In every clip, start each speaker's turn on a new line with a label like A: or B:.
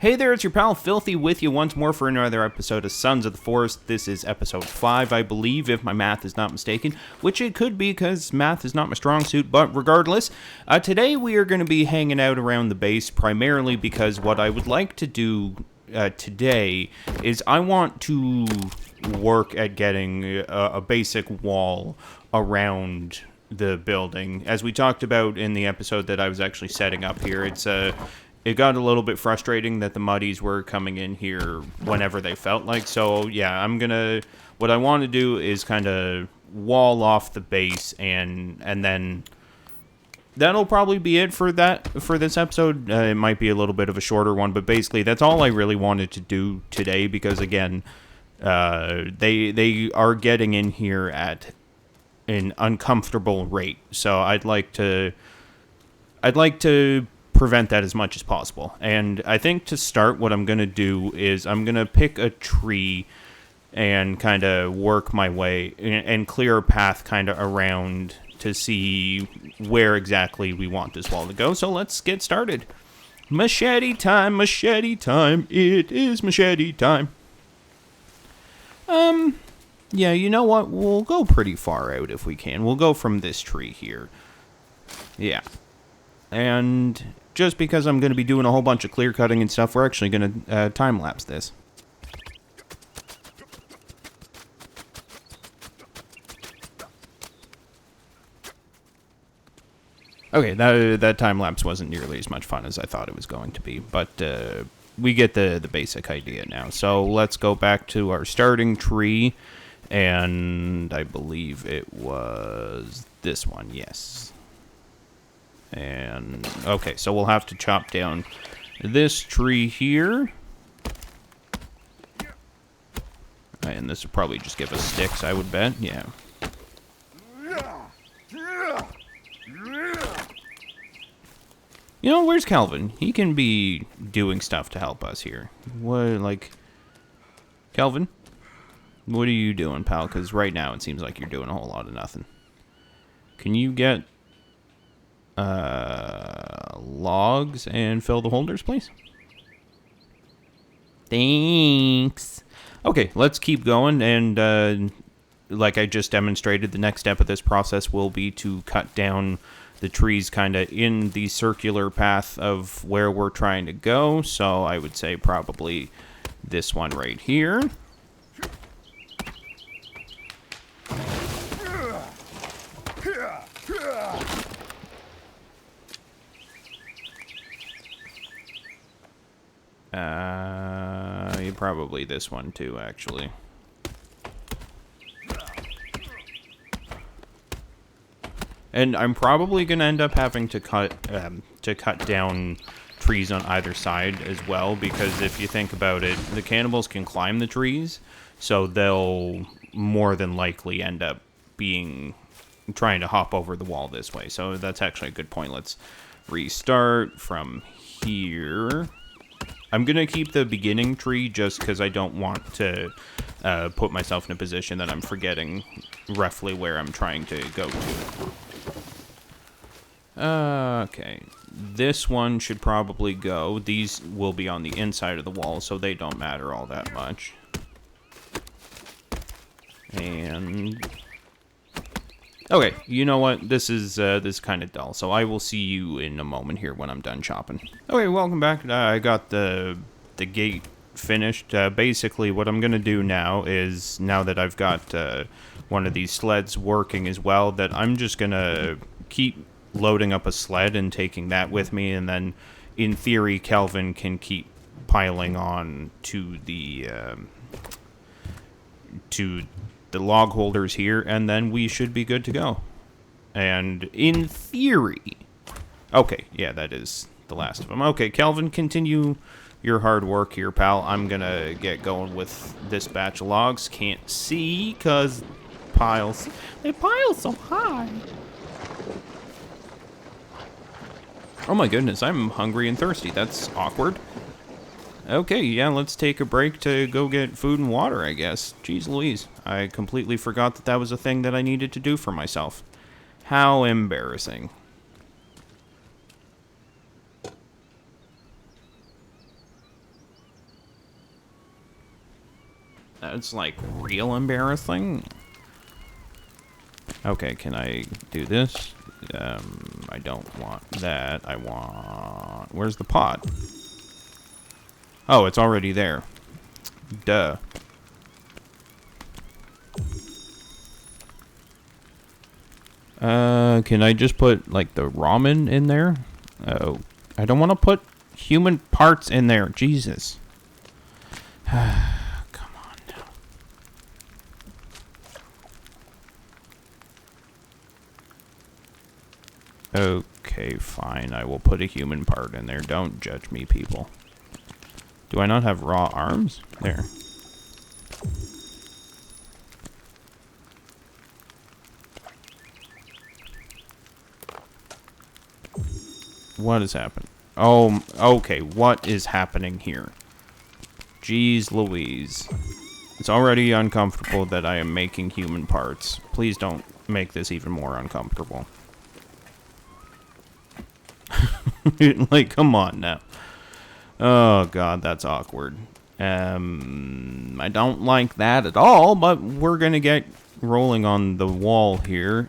A: Hey there, it's your pal Filthy with you once more for another episode of Sons of the Forest. This is episode 5, I believe, if my math is not mistaken, which it could be because math is not my strong suit, but regardless, today we are going to be hanging out around the base primarily because what I would like to do today is I want to work at getting a basic wall around the building. As we talked about in the episode that I was actually setting up here, it got a little bit frustrating that the Muddies were coming in here whenever they felt like. So, yeah, what I want to do is kind of wall off the base, and then that'll probably be it for this episode. It might be a little bit of a shorter one, but basically that's all I really wanted to do today because, again, they are getting in here at an uncomfortable rate. So I'd like to prevent that as much as possible. And I think to start, what I'm going to do is I'm going to pick a tree and kind of work my way and clear a path kind of around to see where exactly we want this wall to go. So let's get started. Machete time, it is machete time. Yeah, you know what? We'll go pretty far out if we can. We'll go from this tree here. Yeah. And just because I'm going to be doing a whole bunch of clear cutting and stuff, we're actually going to time-lapse this. Okay, that time-lapse wasn't nearly as much fun as I thought it was going to be, but we get the basic idea now. So let's go back to our starting tree, and I believe it was this one, yes. And, okay, so we'll have to chop down this tree here. And this will probably just give us sticks, I would bet, yeah. You know, where's Calvin? He can be doing stuff to help us here. What, Calvin? What are you doing, pal? Because right now it seems like you're doing a whole lot of nothing. Can you get logs and fill the holders, please? Thanks. Okay, let's keep going, and like I just demonstrated, the next step of this process will be to cut down the trees kind of in the circular path of where we're trying to go. So I would say probably this one right here. Probably this one too, actually. And I'm probably gonna end up having to cut down trees on either side as well, because if you think about it, the cannibals can climb the trees, so they'll more than likely end up trying to hop over the wall this way. So that's actually a good point. Let's restart from here. I'm going to keep the beginning tree just because I don't want to put myself in a position that I'm forgetting roughly where I'm trying to go to. Okay. This one should probably go. These will be on the inside of the wall, so they don't matter all that much. And okay, you know what? This is kind of dull, so I will see you in a moment here when I'm done chopping. Okay, welcome back. I got the gate finished. Basically, what I'm going to do now is, now that I've got one of these sleds working as well, that I'm just going to keep loading up a sled and taking that with me, and then, in theory, Calvin can keep piling on to the log holders here, and then we should be good to go. And in theory... Okay, yeah, that is the last of them. Okay, Calvin, continue your hard work here, pal. I'm gonna get going with this batch of logs. Can't see, because they pile so high. Oh my goodness, I'm hungry and thirsty. That's awkward. Okay, yeah, let's take a break to go get food and water, I guess. Jeez Louise, I completely forgot that was a thing that I needed to do for myself. How embarrassing. That's like real embarrassing. Okay, can I do this? I don't want that. I want... Where's the pot? Oh, it's already there. Duh. Can I just put, like, the ramen in there? Oh, I don't want to put human parts in there. Jesus. Come on now. Okay, fine. I will put a human part in there. Don't judge me, people. Do I not have raw arms? There. What is happening? Oh, okay. What is happening here? Jeez Louise. It's already uncomfortable that I am making human parts. Please don't make this even more uncomfortable. Like, come on now. Oh, God, that's awkward. I don't like that at all, but we're gonna get rolling on the wall here.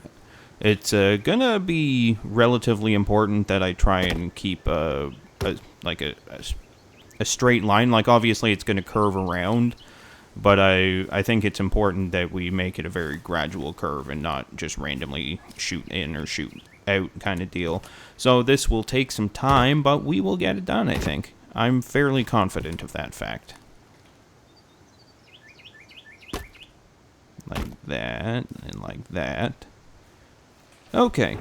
A: It's gonna be relatively important that I try and keep a straight line. Like, obviously it's gonna curve around, but I think it's important that we make it a very gradual curve and not just randomly shoot in or shoot out kind of deal. So this will take some time, but we will get it done, I think. I'm fairly confident of that fact. Like that, and like that. Okay.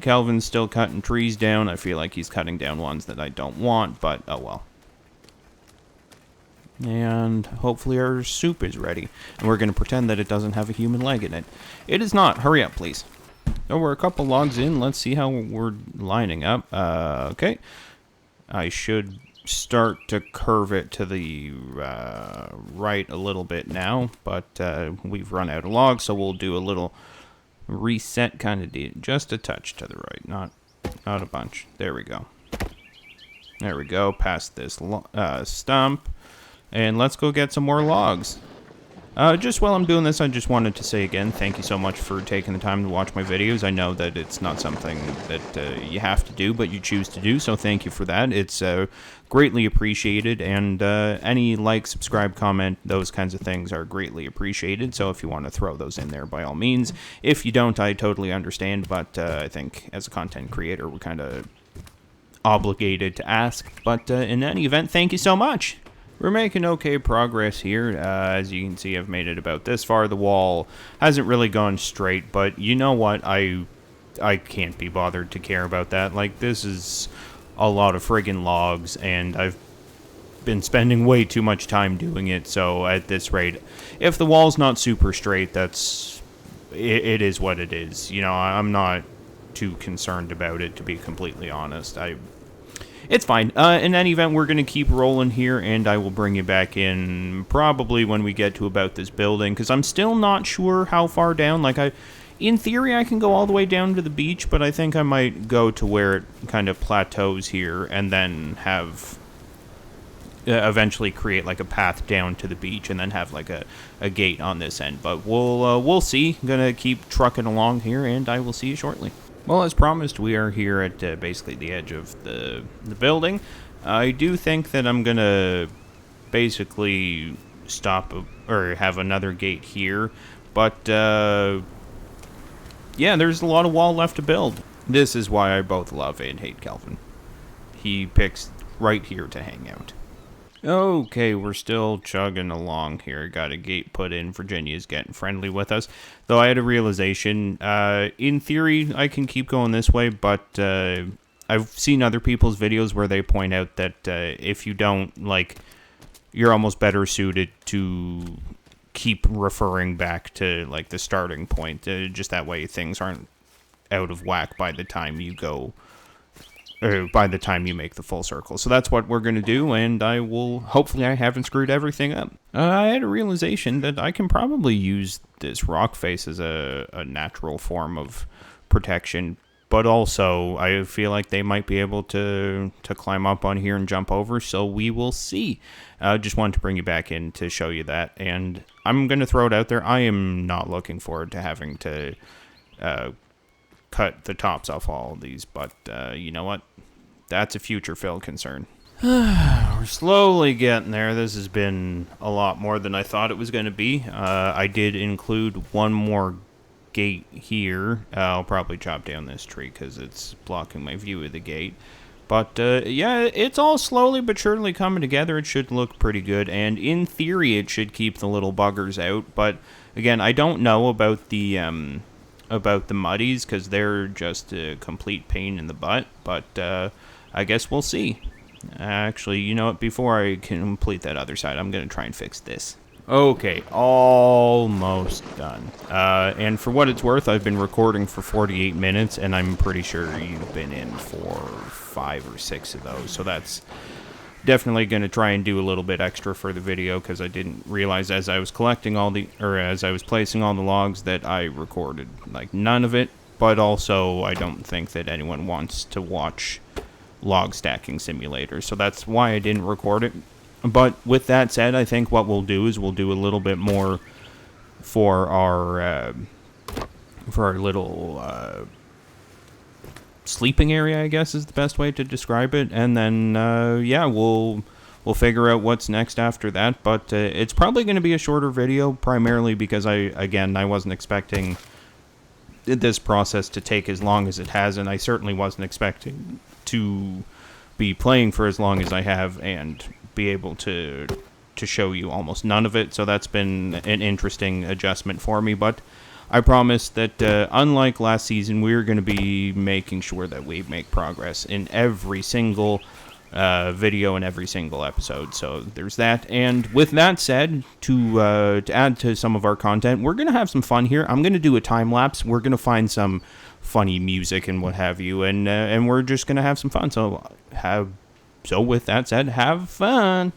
A: Calvin's still cutting trees down. I feel like he's cutting down ones that I don't want, but oh well. And hopefully our soup is ready. And we're going to pretend that it doesn't have a human leg in it. It is not. Hurry up, please. Oh, we're a couple logs in. Let's see how we're lining up. Okay. I should start to curve it to the right a little bit now, but we've run out of logs, so we'll do a little reset kind of deal. Just a touch to the right, not a bunch. There we go. There we go. Past this stump. And let's go get some more logs. Just while I'm doing this, I just wanted to say again, thank you so much for taking the time to watch my videos. I know that it's not something that you have to do, but you choose to do, so thank you for that. It's greatly appreciated, and any like, subscribe, comment, those kinds of things are greatly appreciated, so if you want to throw those in there, by all means. If you don't, I totally understand, but I think as a content creator, we're kind of obligated to ask. But in any event, thank you so much. We're making okay progress here. As you can see, I've made it about this far. The wall hasn't really gone straight, but you know what? I can't be bothered to care about that. Like, this is a lot of friggin' logs, and I've been spending way too much time doing it, so at this rate, if the wall's not super straight, it is what it is. You know, I'm not too concerned about it, to be completely honest. It's fine. In any event, we're going to keep rolling here, and I will bring you back in probably when we get to about this building, because I'm still not sure how far down. Like, in theory, I can go all the way down to the beach, but I think I might go to where it kind of plateaus here, and then have eventually create like a path down to the beach, and then have like a gate on this end. But we'll see. I'm gonna keep trucking along here, and I will see you shortly. Well, as promised, we are here at basically the edge of the building. I do think that I'm going to basically stop or have another gate here. But, yeah, there's a lot of wall left to build. This is why I both love and hate Calvin. He picks right here to hang out. Okay, we're still chugging along here. Got a gate put in. Virginia's getting friendly with us. Though I had a realization. In theory, I can keep going this way, but I've seen other people's videos where they point out that if you don't, like, you're almost better suited to keep referring back to, like, the starting point. Just that way things aren't out of whack by the time you go... or by the time you make the full circle. So that's what we're going to do, and hopefully I haven't screwed everything up. I had a realization that I can probably use this rock face as a natural form of protection, but also I feel like they might be able to climb up on here and jump over, so we will see. Just wanted to bring you back in to show you that, and I'm going to throw it out there. I am not looking forward to having to cut the tops off all of these, but you know what? That's a future Phil concern. We're slowly getting there. This has been a lot more than I thought it was going to be. I did include one more gate here. I'll probably chop down this tree because it's blocking my view of the gate. But yeah, it's all slowly but surely coming together. It should look pretty good, and in theory, it should keep the little buggers out. But again, I don't know about the muddies because they're just a complete pain in the butt. But I guess we'll see. Actually, you know what? Before I complete that other side, I'm going to try and fix this. Okay, almost done. And for what it's worth, I've been recording for 48 minutes, and I'm pretty sure you've been in for 5 or 6 of those. So that's definitely going to try and do a little bit extra for the video, because I didn't realize as I was placing all the logs that I recorded like none of it. But also, I don't think that anyone wants to watch log stacking simulator, so that's why I didn't record it. But with that said, I think what we'll do is we'll do a little bit more for our little sleeping area, I guess is the best way to describe it, and then yeah, we'll figure out what's next after that. But it's probably going to be a shorter video, primarily because I wasn't expecting this process to take as long as it has, and I certainly wasn't expecting to be playing for as long as I have and be able to show you almost none of it. So that's been an interesting adjustment for me, but I promise that unlike last season, we're going to be making sure that we make progress in every single video and every single episode. So there's that. And with that said, to add to some of our content, we're going to have some fun here. I'm going to do a time lapse. We're going to find some funny music and what have you, and we're just going to have some fun. So with that said, have fun.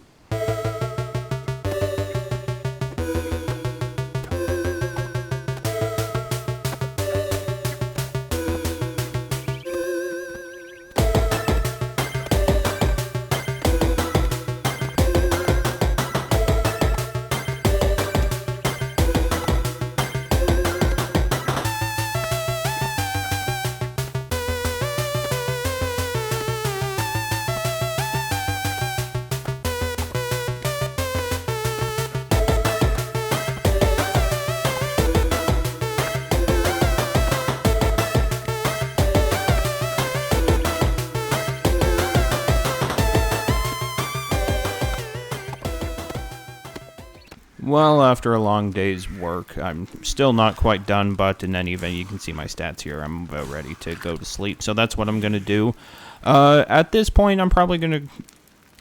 A: Well, after a long day's work, I'm still not quite done, but in any event, you can see my stats here. I'm about ready to go to sleep, so that's what I'm going to do. At this point, I'm probably going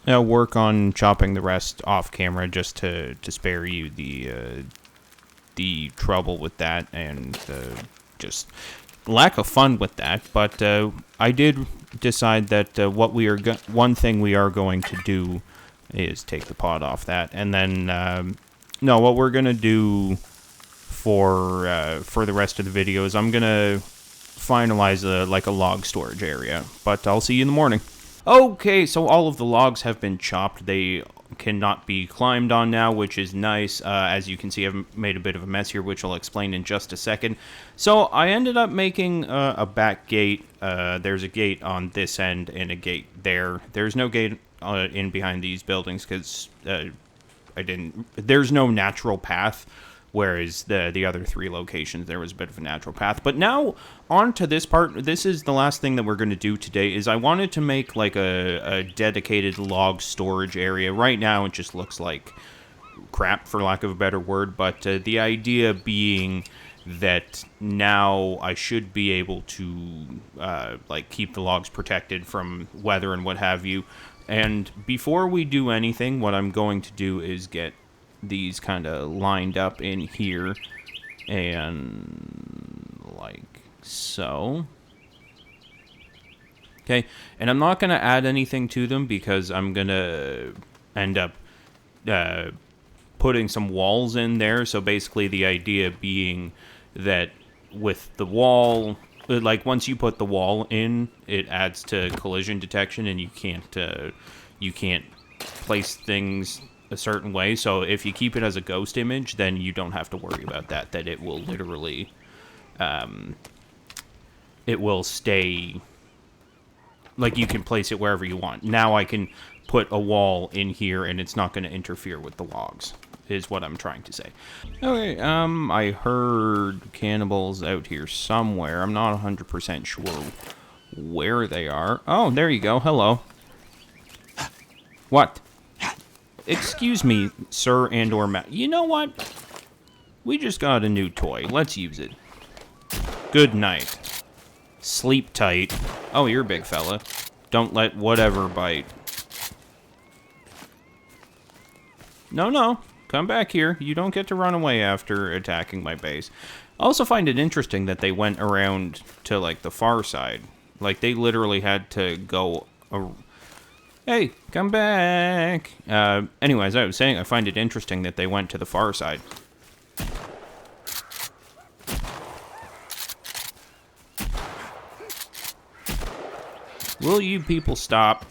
A: to work on chopping the rest off camera just to spare you the trouble with that and just lack of fun with that. But I did decide that one thing we are going to do is take the pod off that, and then no, what we're gonna do for the rest of the video is I'm gonna finalize a log storage area. But I'll see you in the morning. Okay, so all of the logs have been chopped. They cannot be climbed on now, which is nice. As you can see, I've made a bit of a mess here, which I'll explain in just a second. So I ended up making a back gate. There's a gate on this end and a gate there. There's no gate in behind these buildings because there's no natural path, whereas the other 3 locations there was a bit of a natural path. But now on to this part. This is the last thing that we're going to do today. Is I wanted to make like a dedicated log storage area. Right now it just looks like crap, for lack of a better word, but the idea being that now I should be able to keep the logs protected from weather and what have you. And before we do anything, what I'm going to do is get these kind of lined up in here, and like so. Okay, and I'm not going to add anything to them because I'm going to end up putting some walls in there. So basically the idea being that with the wall like once you put the wall in, it adds to collision detection, and you can't place things a certain way. So if you keep it as a ghost image, then you don't have to worry about that. That it will literally, it will stay. Like you can place it wherever you want. Now I can put a wall in here, and it's not going to interfere with the logs. Is what I'm trying to say. Okay, I heard cannibals out here somewhere. I'm not 100% sure where they are. Oh, there you go. Hello. What? Excuse me, sir and or Matt. You know what? We just got a new toy. Let's use it. Good night. Sleep tight. Oh, you're a big fella. Don't let whatever bite. No. Come back here. You don't get to run away after attacking my base. I also find it interesting that they went around to, like, the far side. Like, they literally had to go... Hey, come back! Anyway, as I was saying, I find it interesting that they went to the far side. Will you people stop?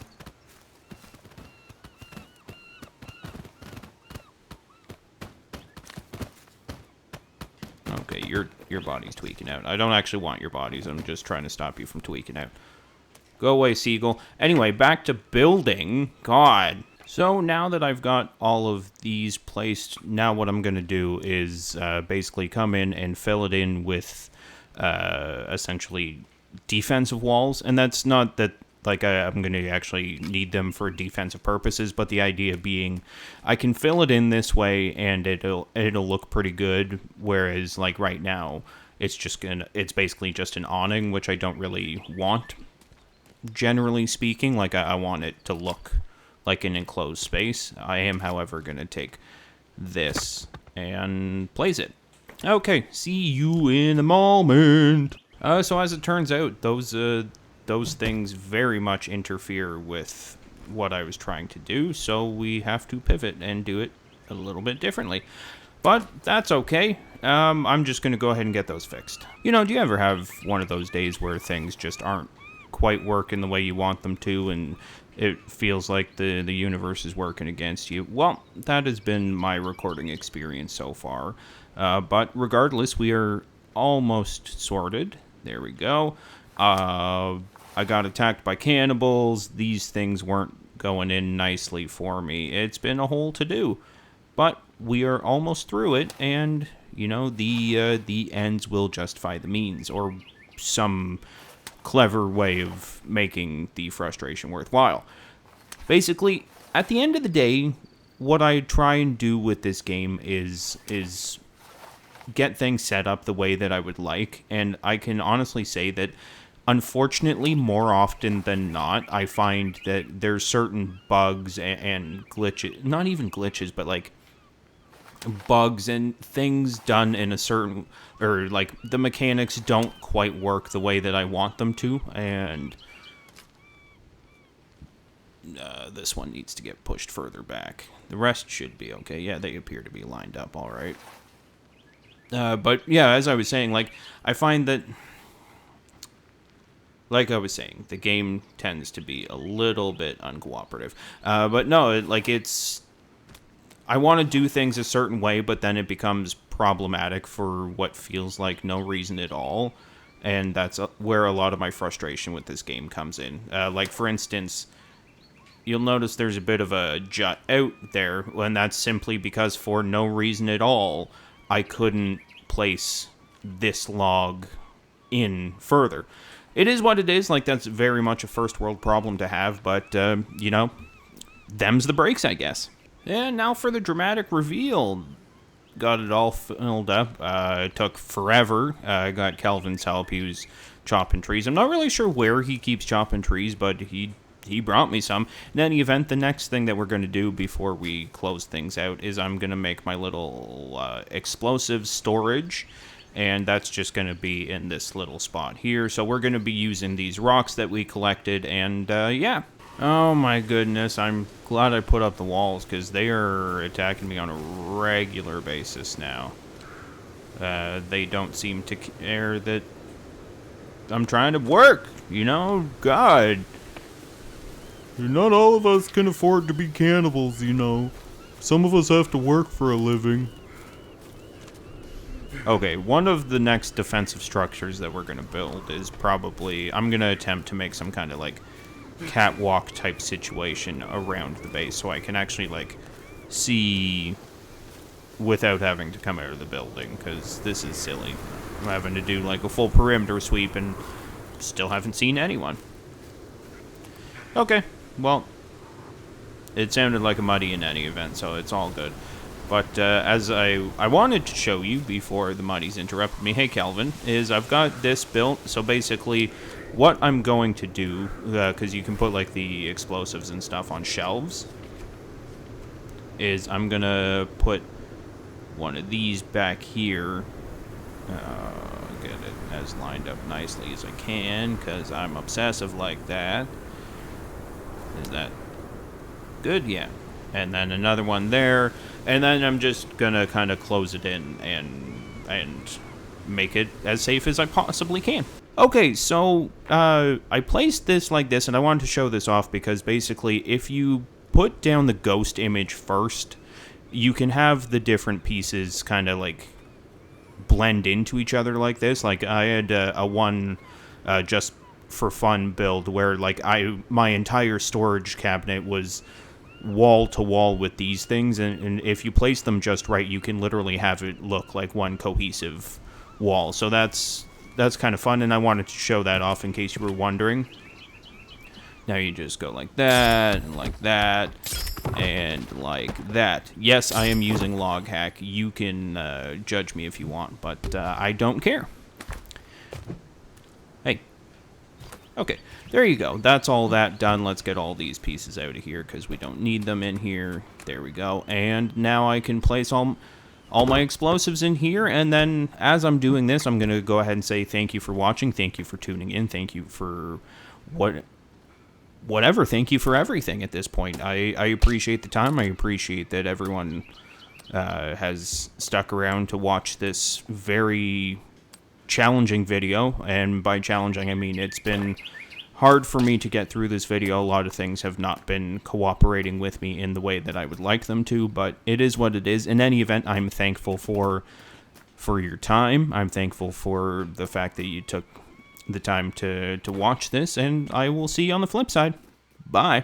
A: Okay, your body's tweaking out. I don't actually want your bodies. I'm just trying to stop you from tweaking out. Go away, seagull. Anyway, back to building. God. So now that I've got all of these placed, now what I'm going to do is basically come in and fill it in with essentially defensive walls. And that's not that like I'm going to actually need them for defensive purposes, but the idea being I can fill it in this way and it'll look pretty good, whereas like right now it's basically just an awning, which I don't really want, generally speaking. Like I want it to look like an enclosed space. I am, however, going to take this and place it. Okay, see you in a moment. So as it turns out, those things very much interfere with what I was trying to do, so we have to pivot and do it a little bit differently. But that's okay. I'm just going to go ahead and get those fixed. You know, do you ever have one of those days where things just aren't quite working the way you want them to, and it feels like the universe is working against you? Well, that has been my recording experience so far. But regardless, we are almost sorted. There we go. I got attacked by cannibals. These things weren't going in nicely for me. It's been a whole to-do. But we are almost through it, and, you know, the ends will justify the means, or some clever way of making the frustration worthwhile. Basically, at the end of the day, what I try and do with this game is get things set up the way that I would like, and I can honestly say that unfortunately, more often than not, I find that there's certain bugs and glitches, not even glitches, but like bugs and things done in a certain, or like the mechanics don't quite work the way that I want them to, and this one needs to get pushed further back. The rest should be okay. Yeah, they appear to be lined up all right. But yeah, as I was saying, like, I find that, like I was saying, the game tends to be a little bit uncooperative. But no, I want to do things a certain way, but then it becomes problematic for what feels like no reason at all. And that's where a lot of my frustration with this game comes in. Like, for instance, you'll notice there's a bit of a jut out there, and that's simply because for no reason at all, I couldn't place this log in further. It is what it is. Like, that's very much a first world problem to have, but, you know, them's the breaks, I guess. And now for the dramatic reveal. Got it all filled up. It took forever. I got Kelvin's help. He was chopping trees. I'm not really sure where he keeps chopping trees, but he brought me some. In any event, the next thing that we're going to do before we close things out is I'm going to make my little explosive storage. And that's just going to be in this little spot here. So we're going to be using these rocks that we collected, and yeah. Oh my goodness, I'm glad I put up the walls, because they are attacking me on a regular basis now. They don't seem to care that I'm trying to work, you know? God.
B: Not all of us can afford to be cannibals, you know. Some of us have to work for a living.
A: Okay, one of the next defensive structures that we're going to build is probably... I'm going to attempt to make some kind of, like, catwalk type situation around the base so I can actually, like, see without having to come out of the building, because this is silly. I'm having to do, like, a full perimeter sweep and still haven't seen anyone. Okay, well, it sounded like a muddy in any event, so it's all good. But as I wanted to show you before the muddies interrupted me, hey Calvin, is I've got this built. So basically, what I'm going to do, because you can put like the explosives and stuff on shelves, is I'm gonna put one of these back here. Get it as lined up nicely as I can, because I'm obsessive like that. Is that good? Yeah. And then another one there, and then I'm just gonna kind of close it in and make it as safe as I possibly can. Okay, so I placed this like this, and I wanted to show this off because basically if you put down the ghost image first, you can have the different pieces kind of like blend into each other like this. Like I had a one just for fun build where like my entire storage cabinet was wall to wall with these things, and if you place them just right, you can literally have it look like one cohesive wall. So that's kind of fun, and I wanted to show that off in case you were wondering. Now you just go like that, and like that, and like that. Yes, I am using LogHack. You can judge me if you want, but I don't care. Hey. Okay, there you go. That's all that done. Let's get all these pieces out of here because we don't need them in here. There we go. And now I can place all my explosives in here. And then as I'm doing this, I'm going to go ahead and say thank you for watching. Thank you for tuning in. Thank you for whatever. Thank you for everything at this point. I appreciate the time. I appreciate that everyone has stuck around to watch this very challenging video, and by challenging I mean it's been hard for me to get through this video. A lot of things have not been cooperating with me in the way that I would like them to, but it is what it is. In any event, I'm thankful for your time. I'm thankful for the fact that you took the time to watch this, and I will see you on the flip side. Bye.